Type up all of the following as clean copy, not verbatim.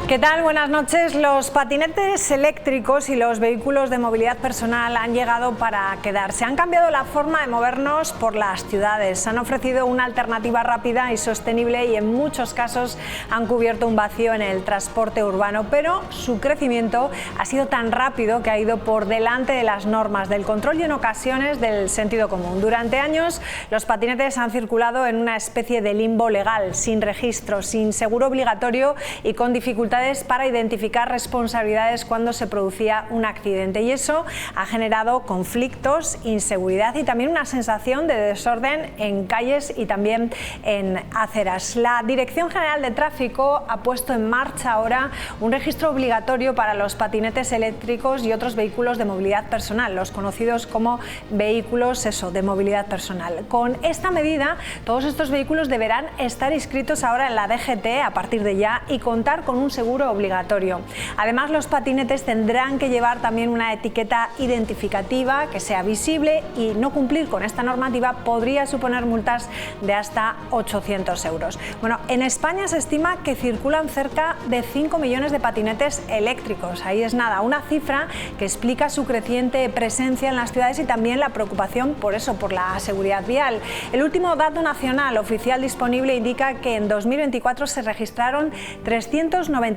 ¿Qué tal? Buenas noches. Los patinetes eléctricos y los vehículos de movilidad personal han llegado para quedarse. Han cambiado la forma de movernos por las ciudades. Han ofrecido una alternativa rápida y sostenible y en muchos casos han cubierto un vacío en el transporte urbano. Pero su crecimiento ha sido tan rápido que ha ido por delante de las normas, del control y en ocasiones del sentido común. Durante años los patinetes han circulado en una especie de limbo legal, sin registro, sin seguro obligatorio y con dificultades para identificar responsabilidades cuando se producía un accidente, y eso ha generado conflictos, inseguridad y también una sensación de desorden en calles y también en aceras. La Dirección General de Tráfico ha puesto en marcha ahora un registro obligatorio para los patinetes eléctricos y otros vehículos de movilidad personal, los conocidos como vehículos de movilidad personal. Con esta medida, todos estos vehículos deberán estar inscritos ahora en la DGT a partir de ya y contar con un seguro obligatorio. Además, los patinetes tendrán que llevar también una etiqueta identificativa que sea visible, y no cumplir con esta normativa podría suponer multas de hasta 800 euros. Bueno, en España se estima que circulan cerca de 5 millones de patinetes eléctricos. Ahí es nada, una cifra que explica su creciente presencia en las ciudades y también la preocupación por la seguridad vial. El último dato nacional oficial disponible indica que en 2024 se registraron 396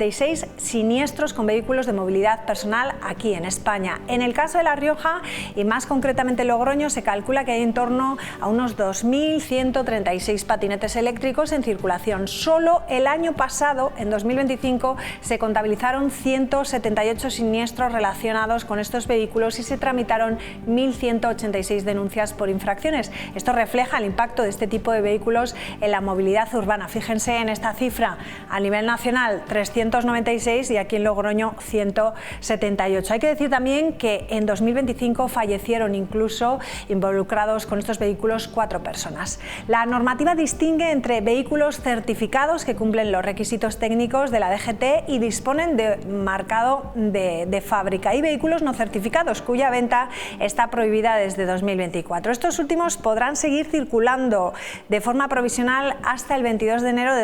siniestros con vehículos de movilidad personal aquí en España. En el caso de La Rioja y más concretamente Logroño, se calcula que hay en torno a unos 2.136 patinetes eléctricos en circulación. Solo el año pasado, en 2025, se contabilizaron 178 siniestros relacionados con estos vehículos y se tramitaron 1.186 denuncias por infracciones. Esto refleja el impacto de este tipo de vehículos en la movilidad urbana. Fíjense en esta cifra: a nivel nacional 396 y aquí en Logroño 178. Hay que decir también que en 2025 fallecieron incluso involucrados con estos vehículos 4 personas. La normativa distingue entre vehículos certificados que cumplen los requisitos técnicos de la DGT y disponen de marcado de fábrica, y vehículos no certificados cuya venta está prohibida desde 2024. Estos últimos podrán seguir circulando de forma provisional hasta el 22 de enero de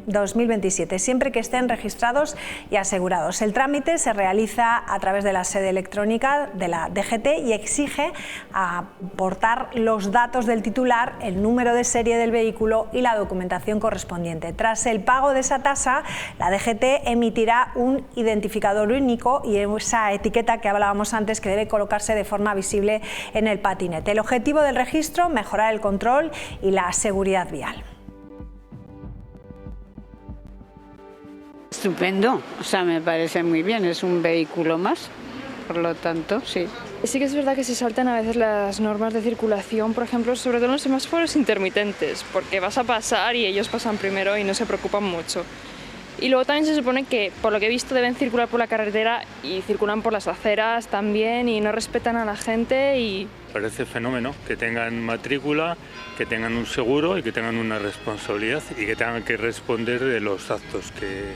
2027, siempre que estén registrados y asegurados. El trámite se realiza a través de la sede electrónica de la DGT y exige aportar los datos del titular, el número de serie del vehículo y la documentación correspondiente. Tras el pago de esa tasa, la DGT emitirá un identificador único y esa etiqueta que hablábamos antes, que debe colocarse de forma visible en el patinete. El objetivo del registro: mejorar el control y la seguridad vial. Estupendo, o sea, me parece muy bien, es un vehículo más, por lo tanto, sí. Sí que es verdad que se saltan a veces las normas de circulación, por ejemplo, sobre todo en los semáforos intermitentes, porque vas a pasar y ellos pasan primero y no se preocupan mucho. Y luego también se supone que, por lo que he visto, deben circular por la carretera y circulan por las aceras también y no respetan a la gente y... Parece fenómeno que tengan matrícula, que tengan un seguro y que tengan una responsabilidad y que tengan que responder de los actos que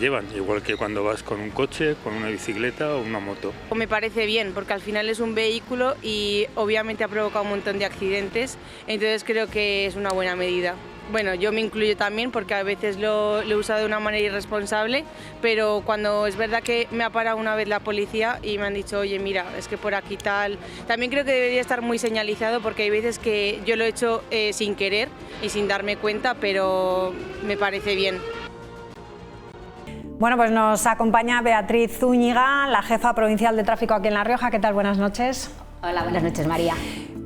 llevan, igual que cuando vas con un coche, con una bicicleta o una moto. Me parece bien, porque al final es un vehículo y obviamente ha provocado un montón de accidentes, entonces creo que es una buena medida. Bueno, yo me incluyo también porque a veces lo he usado de una manera irresponsable, pero cuando es verdad que me ha parado una vez la policía y me han dicho, oye, mira, es que por aquí tal... También creo que debería estar muy señalizado, porque hay veces que yo lo he hecho sin querer y sin darme cuenta, pero me parece bien. Bueno, pues nos acompaña Beatriz Zúñiga, la jefa provincial de tráfico aquí en La Rioja. ¿Qué tal? Buenas noches. Hola, buenas noches, María.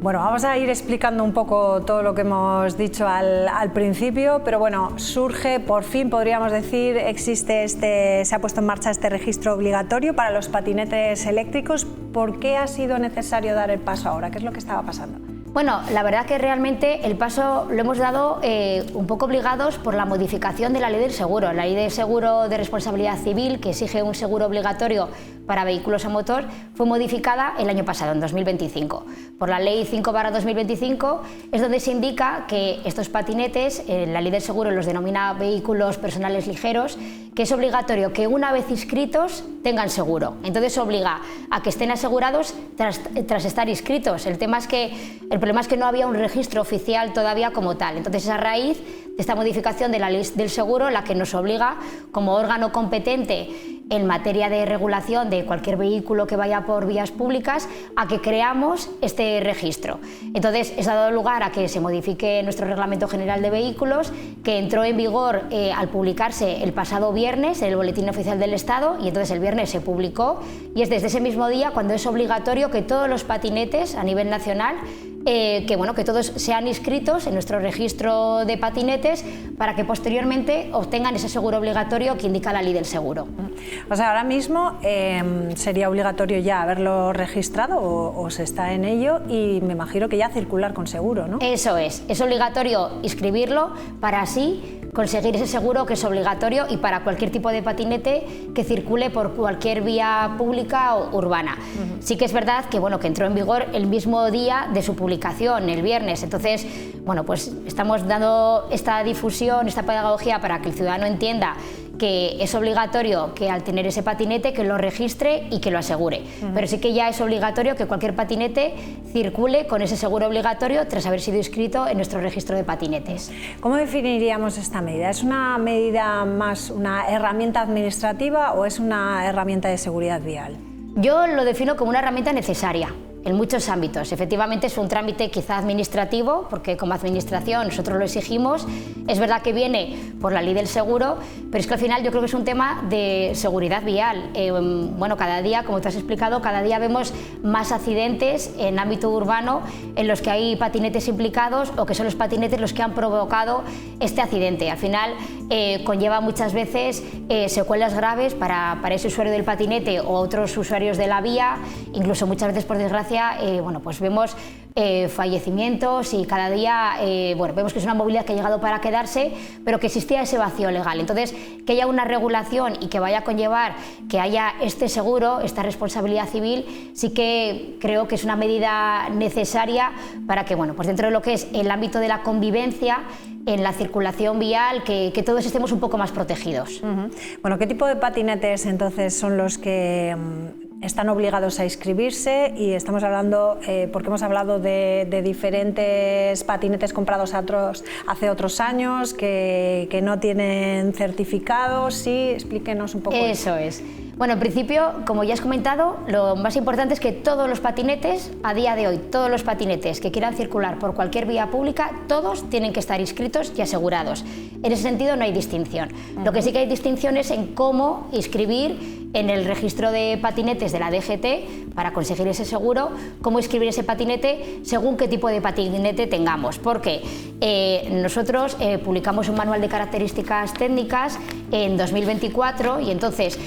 Bueno, vamos a ir explicando un poco todo lo que hemos dicho al principio, pero bueno, surge, por fin podríamos decir, se ha puesto en marcha este registro obligatorio para los patinetes eléctricos. ¿Por qué ha sido necesario dar el paso ahora? ¿Qué es lo que estaba pasando? Bueno, la verdad que realmente el paso lo hemos dado un poco obligados por la modificación de la ley del seguro. La ley del seguro de responsabilidad civil, que exige un seguro obligatorio para vehículos a motor fue modificada el año pasado, en 2025. Por la Ley 5/2025 es donde se indica que estos patinetes, la Ley del Seguro los denomina vehículos personales ligeros, que es obligatorio que una vez inscritos tengan seguro. Entonces obliga a que estén asegurados tras estar inscritos. El problema es que no había un registro oficial todavía como tal. Entonces es a raíz de esta modificación de la Ley del Seguro la que nos obliga, como órgano competente en materia de regulación de cualquier vehículo que vaya por vías públicas, a que creamos este registro. Entonces, eso ha dado lugar a que se modifique nuestro Reglamento General de Vehículos, que entró en vigor al publicarse el pasado viernes en el Boletín Oficial del Estado, y entonces el viernes se publicó, y es desde ese mismo día cuando es obligatorio que todos los patinetes a nivel nacional que todos sean inscritos en nuestro registro de patinetes para que posteriormente obtengan ese seguro obligatorio que indica la Ley del Seguro. O sea, ahora mismo sería obligatorio ya haberlo registrado o se está en ello, y me imagino que ya circular con seguro, ¿no? Eso es obligatorio inscribirlo para así conseguir ese seguro que es obligatorio y para cualquier tipo de patinete que circule por cualquier vía pública o urbana. Sí que es verdad que entró en vigor el mismo día de su publicación, el viernes. Entonces, pues estamos dando esta difusión, esta pedagogía para que el ciudadano entienda que es obligatorio que al tener ese patinete que lo registre y que lo asegure. Pero sí que ya es obligatorio que cualquier patinete circule con ese seguro obligatorio tras haber sido inscrito en nuestro registro de patinetes. ¿Cómo definiríamos esta medida? ¿Es una medida más una herramienta administrativa o es una herramienta de seguridad vial? Yo lo defino como una herramienta necesaria en muchos ámbitos. Efectivamente es un trámite quizá administrativo, porque como administración nosotros lo exigimos. Es verdad que viene por la Ley del Seguro, pero es que al final yo creo que es un tema de seguridad vial. Cada día, como tú has explicado, cada día vemos más accidentes en ámbito urbano en los que hay patinetes implicados o que son los patinetes los que han provocado este accidente. Al final conlleva muchas veces secuelas graves para ese usuario del patinete o otros usuarios de la vía, incluso muchas veces, por desgracia, vemos fallecimientos y cada día vemos que es una movilidad que ha llegado para quedarse, pero que existía ese vacío legal. Entonces, que haya una regulación y que vaya a conllevar que haya este seguro, esta responsabilidad civil, sí que creo que es una medida necesaria para que, dentro de lo que es el ámbito de la convivencia, en la circulación vial, que todos estemos un poco más protegidos. ¿Qué tipo de patinetes entonces son los que están obligados a inscribirse? Y estamos hablando, porque hemos hablado de diferentes patinetes comprados hace otros años que no tienen certificados. Sí, explíquenos un poco. Eso es. En principio, como ya has comentado, lo más importante es que todos los patinetes, a día de hoy, todos los patinetes que quieran circular por cualquier vía pública, todos tienen que estar inscritos y asegurados. En ese sentido no hay distinción. Lo que sí que hay distinción es en cómo inscribir en el registro de patinetes de la DGT para conseguir ese seguro, cómo inscribir ese patinete según qué tipo de patinete tengamos. Porque nosotros publicamos un manual de características técnicas en 2024 y entonces,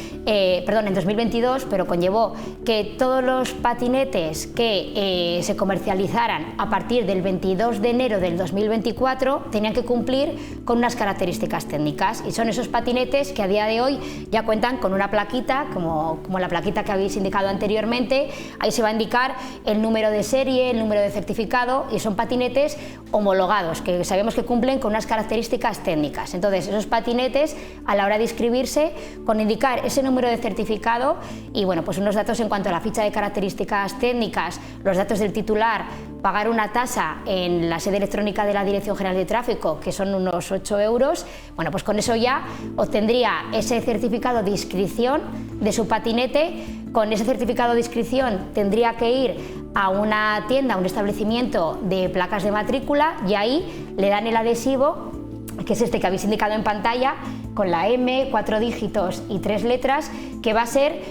en 2022, pero conllevó que todos los patinetes que se comercializaran a partir del 22 de enero del 2024 tenían que cumplir con unas características técnicas, y son esos patinetes que a día de hoy ya cuentan con una plaquita, como la plaquita que habéis indicado anteriormente. Ahí se va a indicar el número de serie, el número de certificado, y son patinetes homologados que sabemos que cumplen con unas características técnicas. Entonces, esos patinetes, a la hora de inscribirse, con indicar ese número de certificado y unos datos en cuanto a la ficha de características técnicas, los datos del titular, pagar una tasa en la sede electrónica de la Dirección General de Tráfico, que son unos 8 euros, pues con eso ya obtendría ese certificado de inscripción de su patinete. Con ese certificado de inscripción tendría que ir a una tienda, a un establecimiento de placas de matrícula, y ahí le dan el adhesivo, que es este que habéis indicado en pantalla, con la M, 4 dígitos y 3 letras, que va a ser,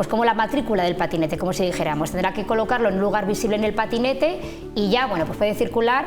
como la matrícula del patinete, como si dijéramos. Tendrá que colocarlo en un lugar visible en el patinete y ya, puede circular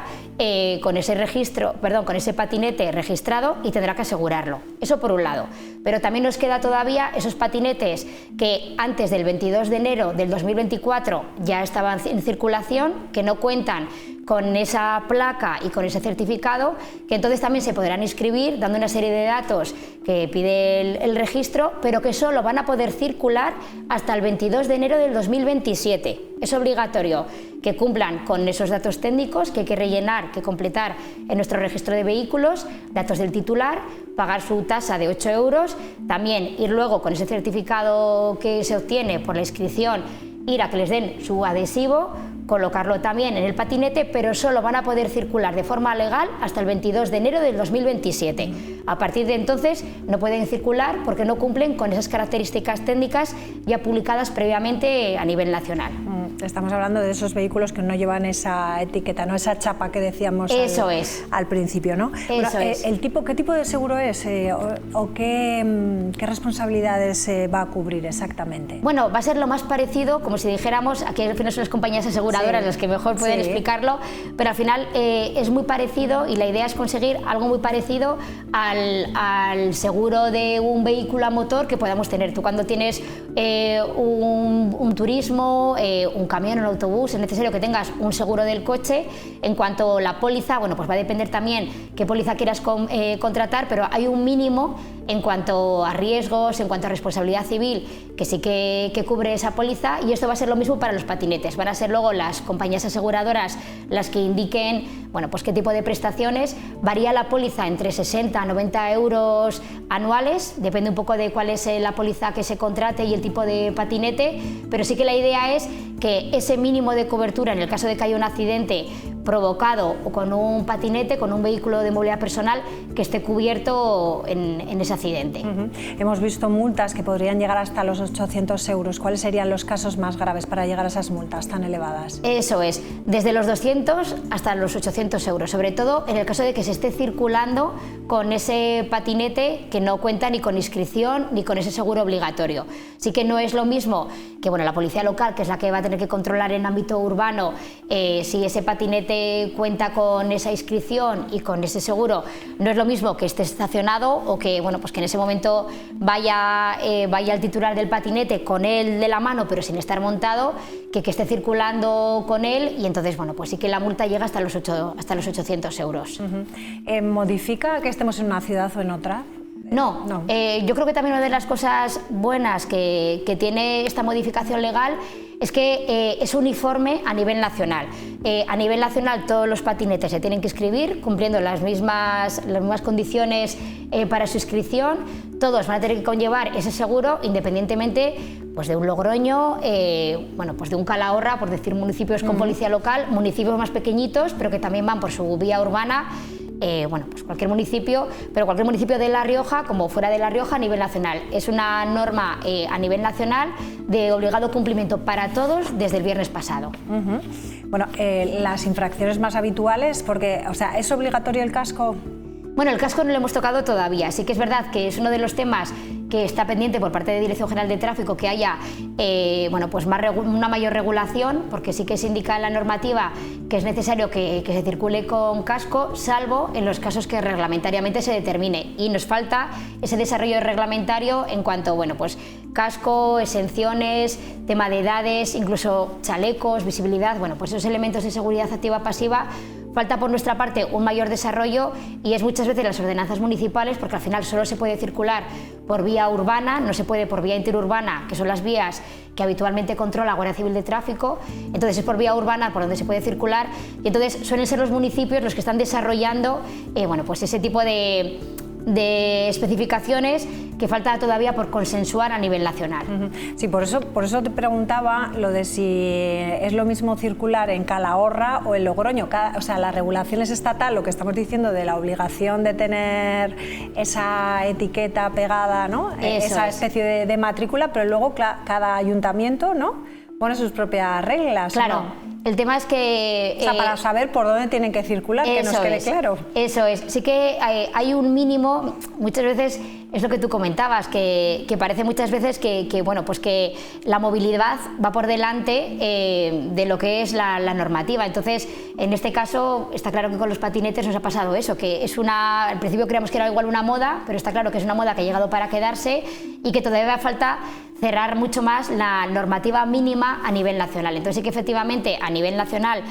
con ese registro, perdón, con ese patinete registrado y tendrá que asegurarlo. Eso por un lado. Pero también nos queda todavía esos patinetes que antes del 22 de enero del 2024 ya estaban en circulación, que no cuentan con esa placa y con ese certificado, que entonces también se podrán inscribir dando una serie de datos que pide el registro, pero que solo van a poder circular hasta el 22 de enero del 2027. Es obligatorio que cumplan con esos datos técnicos que hay que rellenar, que completar en nuestro registro de vehículos, datos del titular, pagar su tasa de 8 euros, también ir luego con ese certificado que se obtiene por la inscripción, ir a que les den su adhesivo, colocarlo también en el patinete, pero solo van a poder circular de forma legal hasta el 22 de enero del 2027. A partir de entonces no pueden circular porque no cumplen con esas características técnicas ya publicadas previamente a nivel nacional. Estamos hablando de esos vehículos que no llevan esa etiqueta, no esa chapa que decíamos al principio, ¿no? Eso es. ¿Qué tipo de seguro es o qué responsabilidades va a cubrir exactamente? Bueno, va a ser lo más parecido, como si dijéramos, aquí al final son las compañías aseguradoras las que mejor pueden explicarlo, pero al final es muy parecido y la idea es conseguir algo muy parecido al seguro de un vehículo a motor que podamos tener. Tú cuando tienes un turismo, un camión, un autobús, es necesario que tengas un seguro del coche. En cuanto a la póliza, bueno, pues va a depender también qué póliza quieras contratar, pero hay un mínimo en cuanto a riesgos, en cuanto a responsabilidad civil, que sí que cubre esa póliza, y esto va a ser lo mismo para los patinetes. Van a ser luego las compañías aseguradoras las que indiquen, bueno, pues qué tipo de prestaciones. Varía la póliza entre 60 a 90 euros anuales, depende un poco de cuál es la póliza que se contrate y el tipo de patinete, pero sí que la idea es que ese mínimo de cobertura en el caso de que haya un accidente provocado con un patinete, con un vehículo de movilidad personal, que esté cubierto en ese accidente. Hemos visto multas que podrían llegar hasta los 800 euros. ¿Cuáles serían los casos más graves para llegar a esas multas tan elevadas? Eso es, desde los 200 hasta los 800 euros, sobre todo en el caso de que se esté circulando con ese patinete que no cuenta ni con inscripción ni con ese seguro obligatorio. Sí que no es lo mismo que la policía local, que es la que va a tener que controlar en ámbito urbano si ese patinete cuenta con esa inscripción y con ese seguro. No es lo mismo que esté estacionado o que, pues que en ese momento vaya el titular del patinete con él de la mano pero sin estar montado, que esté circulando con él, y entonces pues sí que la multa llega hasta los 800 euros. ¿Modifica que estemos en una ciudad o en otra? No. Yo creo que también una de las cosas buenas que tiene esta modificación legal es que es uniforme a nivel nacional. A nivel nacional todos los patinetes se tienen que inscribir cumpliendo las mismas condiciones para su inscripción. Todos van a tener que conllevar ese seguro independientemente de un Logroño, de un Calahorra, por decir municipios con policía local, municipios más pequeñitos pero que también van por su vía urbana. Pues cualquier municipio, pero cualquier municipio de La Rioja como fuera de La Rioja a nivel nacional. Es una norma a nivel nacional de obligado cumplimiento para todos desde el viernes pasado. Las infracciones más habituales, porque, ¿es obligatorio el casco? Bueno, el casco no lo hemos tocado todavía. Sí que es verdad que es uno de los temas que está pendiente por parte de Dirección General de Tráfico, que haya una mayor regulación, porque sí que se indica en la normativa que es necesario que se circule con casco, salvo en los casos que reglamentariamente se determine. Y nos falta ese desarrollo reglamentario en cuanto, casco, exenciones, tema de edades, incluso chalecos, visibilidad, esos elementos de seguridad activa pasiva. Falta por nuestra parte un mayor desarrollo, y es muchas veces las ordenanzas municipales, porque al final solo se puede circular por vía urbana, no se puede por vía interurbana, que son las vías que habitualmente controla la Guardia Civil de Tráfico. Entonces es por vía urbana por donde se puede circular, y entonces suelen ser los municipios los que están desarrollando ese tipo de especificaciones que falta todavía por consensuar a nivel nacional. Sí, por eso te preguntaba lo de si es lo mismo circular en Calahorra o en Logroño. La regulación es estatal, lo que estamos diciendo de la obligación de tener esa etiqueta pegada, ¿no? Esa especie de matrícula, pero luego cada ayuntamiento, ¿no?, pone sus propias reglas. Claro. ¿no? El tema es que... O sea, para saber por dónde tienen que circular, que nos quede claro. Eso es. Sí que hay un mínimo, muchas veces es lo que tú comentabas, que parece muchas veces que bueno, pues que la movilidad va por delante de lo que es la normativa. Entonces, en este caso, está claro que con los patinetes nos ha pasado eso, que es al principio creíamos que era igual una moda, pero está claro que es una moda que ha llegado para quedarse y que todavía falta cerrar mucho más la normativa mínima a nivel nacional. Entonces sí que efectivamente a nivel nacional,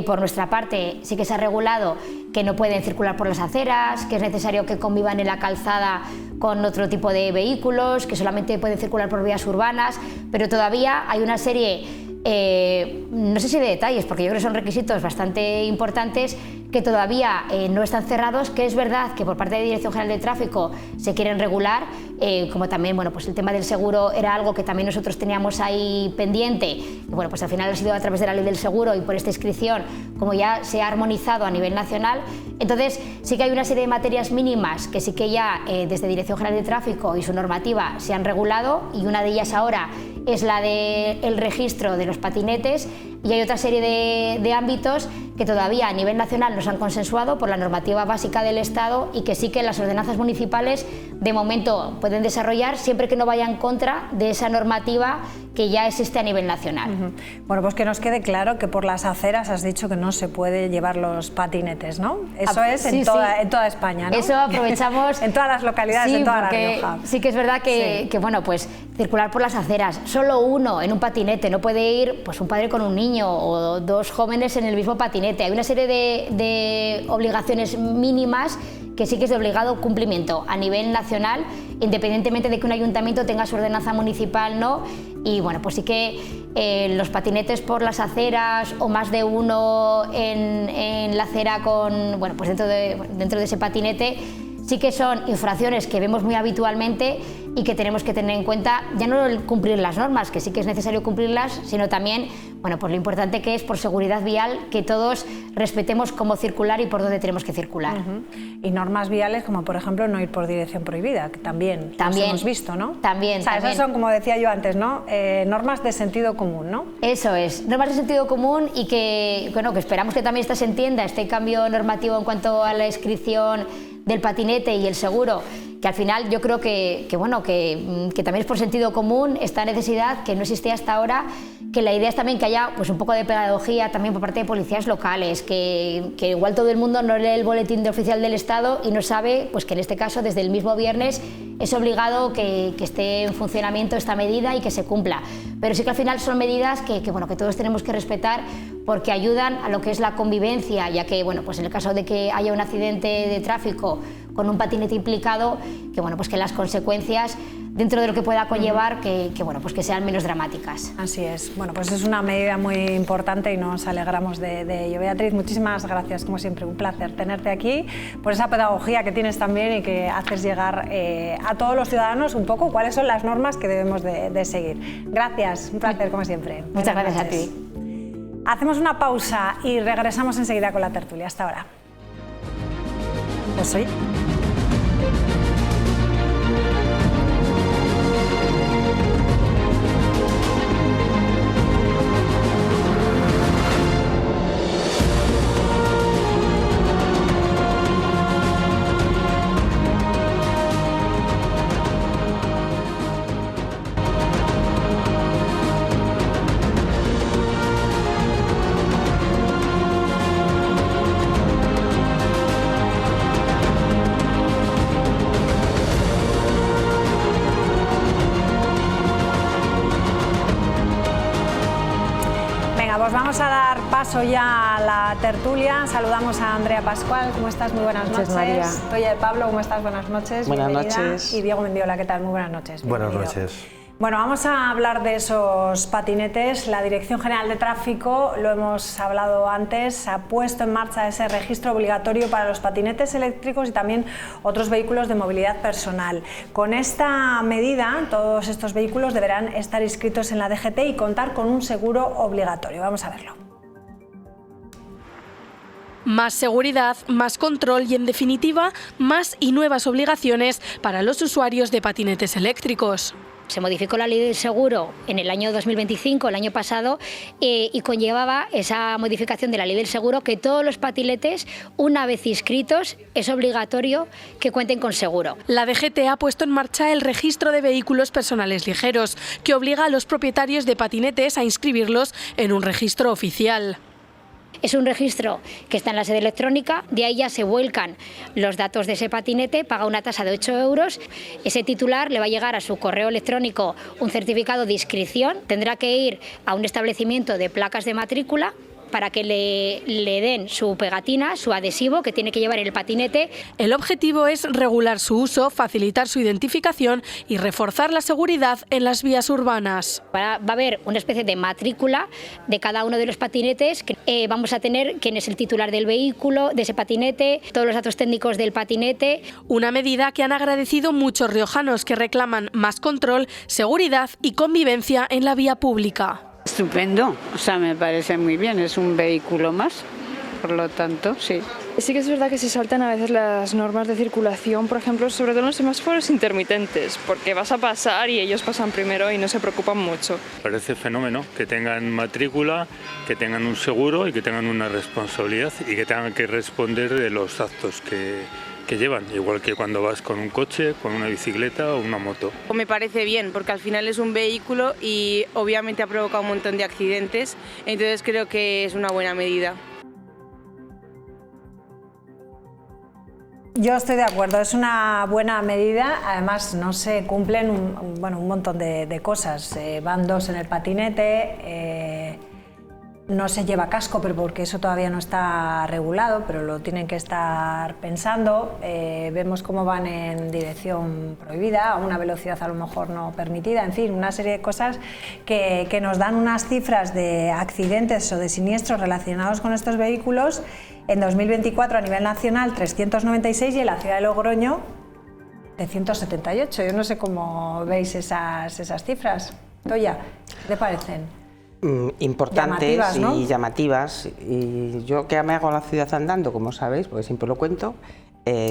por nuestra parte, sí que se ha regulado que no pueden circular por las aceras, que es necesario que convivan en la calzada con otro tipo de vehículos, que solamente pueden circular por vías urbanas, pero todavía hay una serie, no sé si de detalles, porque yo creo que son requisitos bastante importantes que todavía no están cerrados, que es verdad que por parte de Dirección General de Tráfico se quieren regular, como también bueno, pues el tema del seguro era algo que también nosotros teníamos ahí pendiente, y bueno, pues al final ha sido a través de la ley del seguro y por esta inscripción, como ya se ha armonizado a nivel nacional. Entonces sí que hay una serie de materias mínimas que sí que ya desde Dirección General de Tráfico y su normativa se han regulado, y una de ellas ahora es la del registro de los patinetes, y hay otra serie de ámbitos que todavía a nivel nacional no se han consensuado por la normativa básica del Estado y que sí que las ordenanzas municipales de momento pueden desarrollar siempre que no vaya en contra de esa normativa que ya existe a nivel nacional. Bueno, pues que nos quede claro que por las aceras has dicho que no se puede llevar los patinetes, ¿no? Eso es en toda España, ¿no? Eso aprovechamos. En todas las localidades, en toda La Rioja. Sí que es verdad que bueno, pues circular por las aceras, solo uno en un patinete, no puede ir pues un padre con un niño o dos jóvenes en el mismo patinete. Hay una serie de obligaciones mínimas que sí que es de obligado cumplimiento a nivel nacional, independientemente de que un ayuntamiento tenga su ordenanza municipal, ¿no? Y bueno, pues sí que los patinetes por las aceras o más de uno en la acera con, bueno, pues dentro de ese patinete, sí que son infracciones que vemos muy habitualmente y que tenemos que tener en cuenta, ya no el cumplir las normas, que sí que es necesario cumplirlas, sino también, bueno, pues lo importante que es por seguridad vial que todos respetemos cómo circular y por dónde tenemos que circular. Y normas viales como por ejemplo no ir por dirección prohibida, que también hemos visto, ¿no? También. O sea, esas son, como decía yo antes, ¿no? Normas de sentido común, ¿no? Eso es, normas de sentido común y que, bueno, que esperamos que también se entienda este cambio normativo en cuanto a la inscripción del patinete y el seguro, que al final yo creo que también es por sentido común esta necesidad que no existía hasta ahora, que la idea es también que haya pues un poco de pedagogía también por parte de policías locales, que igual todo el mundo no lee el boletín oficial del Estado y no sabe pues que en este caso desde el mismo viernes es obligado que esté en funcionamiento esta medida y que se cumpla, pero sí que al final son medidas que todos tenemos que respetar porque ayudan a lo que es la convivencia, ya que bueno, pues en el caso de que haya un accidente de tráfico con un patinete implicado, que bueno, pues que las consecuencias dentro de lo que pueda conllevar que sean menos dramáticas. Así es. Bueno, pues es una medida muy importante y nos alegramos de ello. Beatriz, muchísimas gracias, como siempre, un placer tenerte aquí, por esa pedagogía que tienes también y que haces llegar a todos los ciudadanos un poco cuáles son las normas que debemos de seguir. Gracias, un placer como siempre. Muchas gracias a ti. Hacemos una pausa y regresamos enseguida con la tertulia. Hasta ahora. Pues soy... Vamos a dar paso ya a la tertulia. Saludamos a Andrea Pascual. ¿Cómo estás? Muy buenas noches. María. Toya de Pablo, ¿cómo estás? Buenas noches. Buenas Bienvenida. noches. Y Diego Mendiola, ¿qué tal? Muy buenas noches. Buenas Bienvenido. noches. Bueno, vamos a hablar de esos patinetes. La Dirección General de Tráfico, lo hemos hablado antes, ha puesto en marcha ese registro obligatorio para los patinetes eléctricos y también otros vehículos de movilidad personal. Con esta medida, todos estos vehículos deberán estar inscritos en la DGT y contar con un seguro obligatorio. Vamos a verlo. Más seguridad, más control y, en definitiva, más y nuevas obligaciones para los usuarios de patinetes eléctricos. Se modificó la ley del seguro en el año 2025, el año pasado, y conllevaba esa modificación de la ley del seguro que todos los patinetes, una vez inscritos, es obligatorio que cuenten con seguro. La DGT ha puesto en marcha el registro de vehículos personales ligeros, que obliga a los propietarios de patinetes a inscribirlos en un registro oficial. Es un registro que está en la sede electrónica, de ahí ya se vuelcan los datos de ese patinete, paga una tasa de 8 euros, ese titular le va a llegar a su correo electrónico un certificado de inscripción, tendrá que ir a un establecimiento de placas de matrícula para que le den su pegatina, su adhesivo que tiene que llevar el patinete. El objetivo es regular su uso, facilitar su identificación y reforzar la seguridad en las vías urbanas. Va a haber una especie de matrícula de cada uno de los patinetes. Vamos a tener quién es el titular del vehículo, de ese patinete, todos los datos técnicos del patinete. Una medida que han agradecido muchos riojanos que reclaman más control, seguridad y convivencia en la vía pública. Estupendo, o sea, me parece muy bien, es un vehículo más, por lo tanto, sí. Sí que es verdad que se saltan a veces las normas de circulación, por ejemplo, sobre todo en los semáforos intermitentes, porque vas a pasar y ellos pasan primero y no se preocupan mucho. Parece fenómeno que tengan matrícula, que tengan un seguro y que tengan una responsabilidad y que tengan que responder de los actos que llevan, igual que cuando vas con un coche, con una bicicleta o una moto. Me parece bien, porque al final es un vehículo y obviamente ha provocado un montón de accidentes, entonces creo que es una buena medida. Yo estoy de acuerdo, es una buena medida, además no se cumplen un montón de cosas. Van dos en el patinete, no se lleva casco, pero porque eso todavía no está regulado, pero lo tienen que estar pensando. Vemos cómo van en dirección prohibida, a una velocidad a lo mejor no permitida, en fin, una serie de cosas que nos dan unas cifras de accidentes o de siniestros relacionados con estos vehículos. En 2024 a nivel nacional 396 y en la ciudad de Logroño de 178. Yo no sé cómo veis esas cifras. Toya, ¿qué te parecen? Importantes, llamativas, ¿no? Y llamativas, y yo que me hago la ciudad andando, como sabéis, porque siempre lo cuento,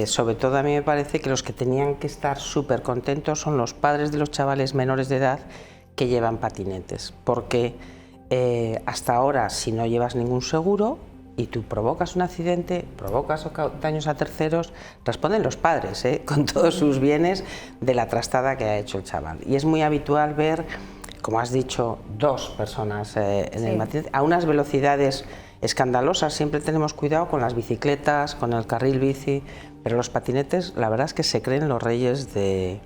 sobre todo a mí me parece que los que tenían que estar súper contentos son los padres de los chavales menores de edad que llevan patinetes, porque hasta ahora si no llevas ningún seguro y tú provocas un accidente, provocas daños a terceros, responden los padres, con todos sus bienes de la trastada que ha hecho el chaval. Y es muy habitual ver, como has dicho, dos personas en el patinete, a unas velocidades escandalosas. Siempre tenemos cuidado con las bicicletas, con el carril bici, pero los patinetes, la verdad es que se creen los reyes de...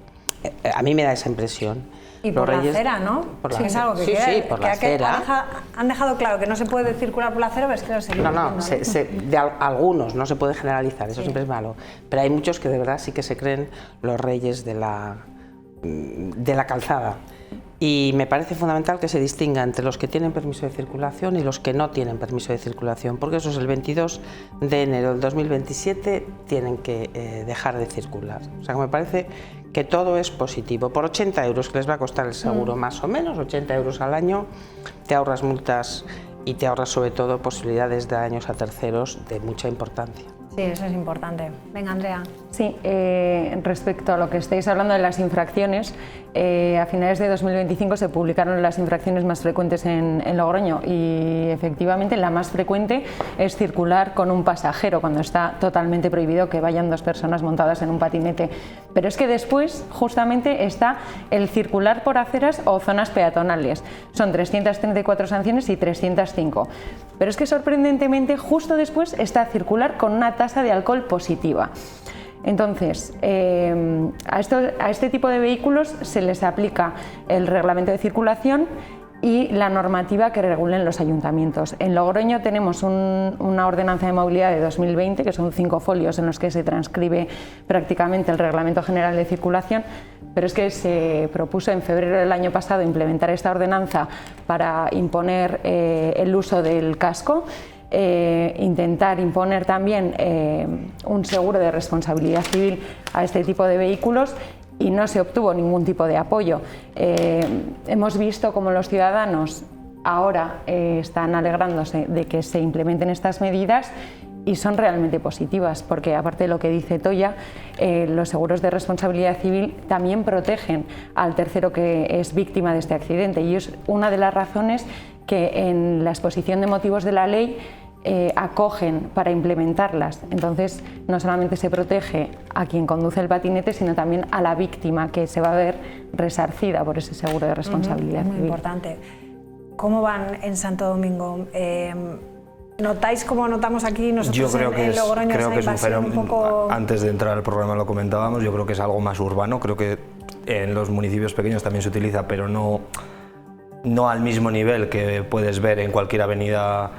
A mí me da esa impresión. Y por la acera, ¿no? Por la sí, es algo que sí, por la acera. Han dejado claro que no se puede circular por la acera, pero es que lo seguimos viendo, de algunos, no se puede generalizar, eso siempre es malo. Pero hay muchos que de verdad sí que se creen los reyes de la calzada. Y me parece fundamental que se distinga entre los que tienen permiso de circulación y los que no tienen permiso de circulación, porque esos el 22 de enero del 2027 tienen que dejar de circular. O sea que me parece que todo es positivo. Por 80 euros que les va a costar el seguro, más o menos, 80 euros al año, te ahorras multas y te ahorras sobre todo posibilidades de daños a terceros de mucha importancia. Sí, eso es importante. Venga, Andrea. Sí, respecto a lo que estáis hablando de las infracciones, a finales de 2025 se publicaron las infracciones más frecuentes en Logroño y efectivamente la más frecuente es circular con un pasajero cuando está totalmente prohibido que vayan dos personas montadas en un patinete. Pero es que después justamente está el circular por aceras o zonas peatonales. Son 334 sanciones y 305. Pero es que sorprendentemente justo después está circular con una tasa de alcohol positiva. Entonces, a este tipo de vehículos se les aplica el reglamento de circulación y la normativa que regulen los ayuntamientos. En Logroño tenemos una ordenanza de movilidad de 2020, que son 5 folios en los que se transcribe prácticamente el Reglamento General de Circulación, pero es que se propuso en febrero del año pasado implementar esta ordenanza para imponer el uso del casco, intentar imponer también un seguro de responsabilidad civil a este tipo de vehículos y no se obtuvo ningún tipo de apoyo. Hemos visto cómo los ciudadanos ahora están alegrándose de que se implementen estas medidas y son realmente positivas, porque aparte de lo que dice Toya, los seguros de responsabilidad civil también protegen al tercero que es víctima de este accidente, y es una de las razones que en la exposición de motivos de la ley acogen para implementarlas. Entonces, no solamente se protege a quien conduce el patinete, sino también a la víctima, que se va a ver resarcida por ese seguro de responsabilidad civil. Muy importante. ¿Cómo van en Santo Domingo? ¿Notáis como notamos aquí nosotros? Yo creo que en Logroño, creo que es un fenómeno poco... Antes de entrar al programa lo comentábamos, yo creo que es algo más urbano, creo que en los municipios pequeños también se utiliza, pero no al mismo nivel que puedes ver en cualquier avenida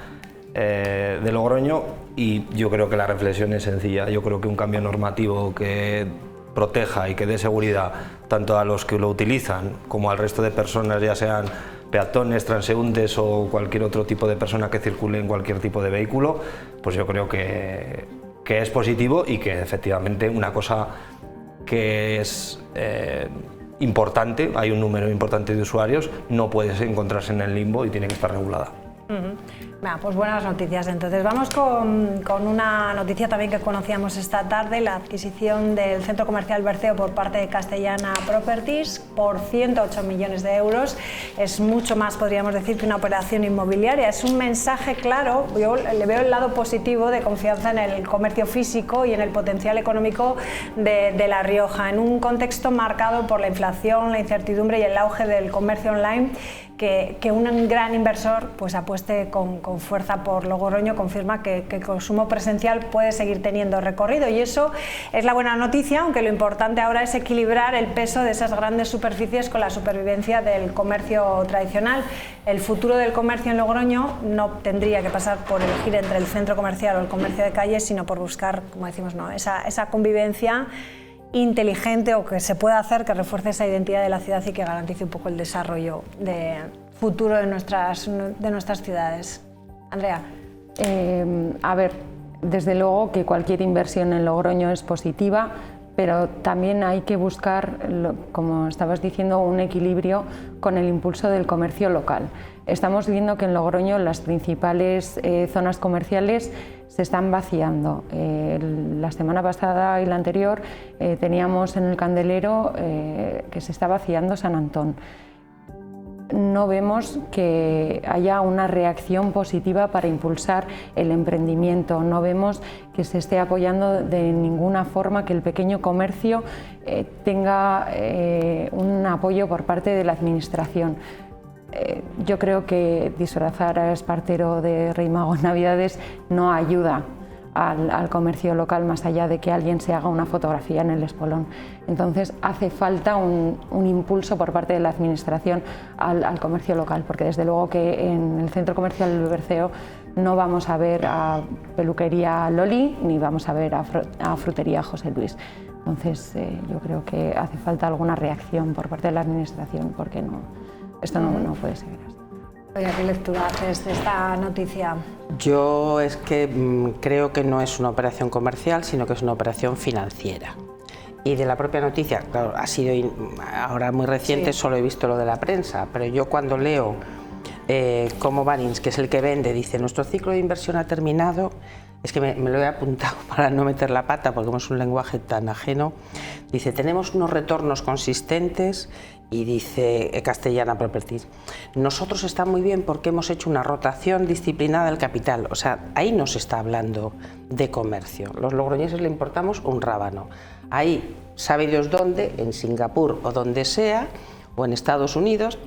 de Logroño, y yo creo que la reflexión es sencilla. Yo creo que un cambio normativo que proteja y que dé seguridad tanto a los que lo utilizan como al resto de personas, ya sean peatones, transeúntes o cualquier otro tipo de persona que circule en cualquier tipo de vehículo, pues yo creo que es positivo, y que efectivamente una cosa que es importante, hay un número importante de usuarios, no puede encontrarse en el limbo y tiene que estar regulada. Pues buenas noticias. Entonces vamos con una noticia también que conocíamos esta tarde: la adquisición del centro comercial Berceo por parte de Castellana Properties por 108 millones de euros. Es mucho más, podríamos decir, que una operación inmobiliaria. Es un mensaje claro, yo le veo el lado positivo de confianza en el comercio físico y en el potencial económico de La Rioja, en un contexto marcado por la inflación, la incertidumbre y el auge del comercio online. Que un gran inversor pues apueste con fuerza por Logroño confirma que el consumo presencial puede seguir teniendo recorrido, y eso es la buena noticia, aunque lo importante ahora es equilibrar el peso de esas grandes superficies con la supervivencia del comercio tradicional. El futuro del comercio en Logroño no tendría que pasar por elegir entre el centro comercial o el comercio de calle, sino por buscar, como decimos, esa convivencia inteligente, o que se pueda hacer, que refuerce esa identidad de la ciudad y que garantice un poco el desarrollo futuro de nuestras ciudades. Andrea. A ver, desde luego que cualquier inversión en Logroño es positiva, pero también hay que buscar, como estabas diciendo, un equilibrio con el impulso del comercio local. Estamos viendo que en Logroño las principales zonas comerciales se están vaciando. La semana pasada y la anterior teníamos en el Candelero que se está vaciando San Antón. No vemos que haya una reacción positiva para impulsar el emprendimiento, no vemos que se esté apoyando de ninguna forma que el pequeño comercio tenga un apoyo por parte de la administración. Yo creo que disfrazar a Espartero de Rey Mago en Navidades no ayuda al comercio local, más allá de que alguien se haga una fotografía en el espolón. Entonces hace falta un impulso por parte de la administración al comercio local, porque desde luego que en el centro comercial del Berceo no vamos a ver a Peluquería Loli ni vamos a ver a Frutería José Luis. Entonces yo creo que hace falta alguna reacción por parte de la administración, porque esto no puede seguir así. ¿Qué lectura haces de esta noticia? Yo es que creo que no es una operación comercial, sino que es una operación financiera. Y de la propia noticia, claro, ha sido ahora muy reciente, sí. Solo he visto lo de la prensa, pero yo cuando leo cómo Barings, que es el que vende, dice nuestro ciclo de inversión ha terminado, es que me lo he apuntado para no meter la pata, porque como es un lenguaje tan ajeno, dice tenemos unos retornos consistentes. Y dice Castellana Properties, nosotros está muy bien porque hemos hecho una rotación disciplinada del capital. O sea, ahí no se está hablando de comercio. Los logroñeses le importamos un rábano. Ahí, sabe Dios dónde, en Singapur o donde sea, o en Estados Unidos,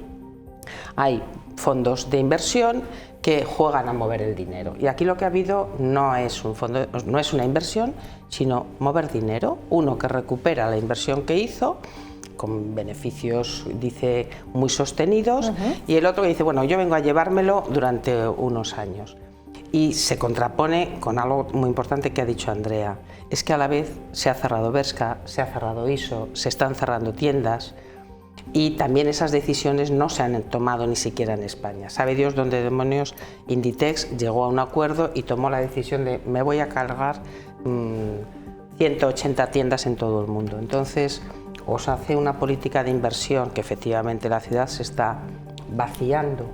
hay fondos de inversión que juegan a mover el dinero. Y aquí lo que ha habido no es una inversión, sino mover dinero. Uno que recupera la inversión que hizo, con beneficios, dice, muy sostenidos, y el otro que dice, bueno, yo vengo a llevármelo durante unos años. Y se contrapone con algo muy importante que ha dicho Andrea, es que a la vez se ha cerrado Bershka, se ha cerrado ISO, se están cerrando tiendas, y también esas decisiones no se han tomado ni siquiera en España. Sabe Dios dónde demonios Inditex llegó a un acuerdo y tomó la decisión de me voy a cargar 180 tiendas en todo el mundo. Entonces, o se hace una política de inversión, que efectivamente la ciudad se está vaciando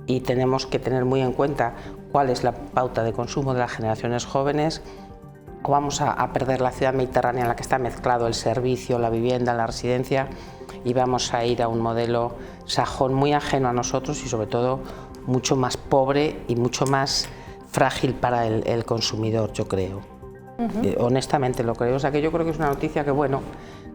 y tenemos que tener muy en cuenta cuál es la pauta de consumo de las generaciones jóvenes, o vamos a perder la ciudad mediterránea en la que está mezclado el servicio, la vivienda, la residencia, y vamos a ir a un modelo sajón muy ajeno a nosotros y sobre todo mucho más pobre y mucho más frágil para el consumidor, yo creo. Honestamente lo creo, o sea que yo creo que es una noticia que, bueno,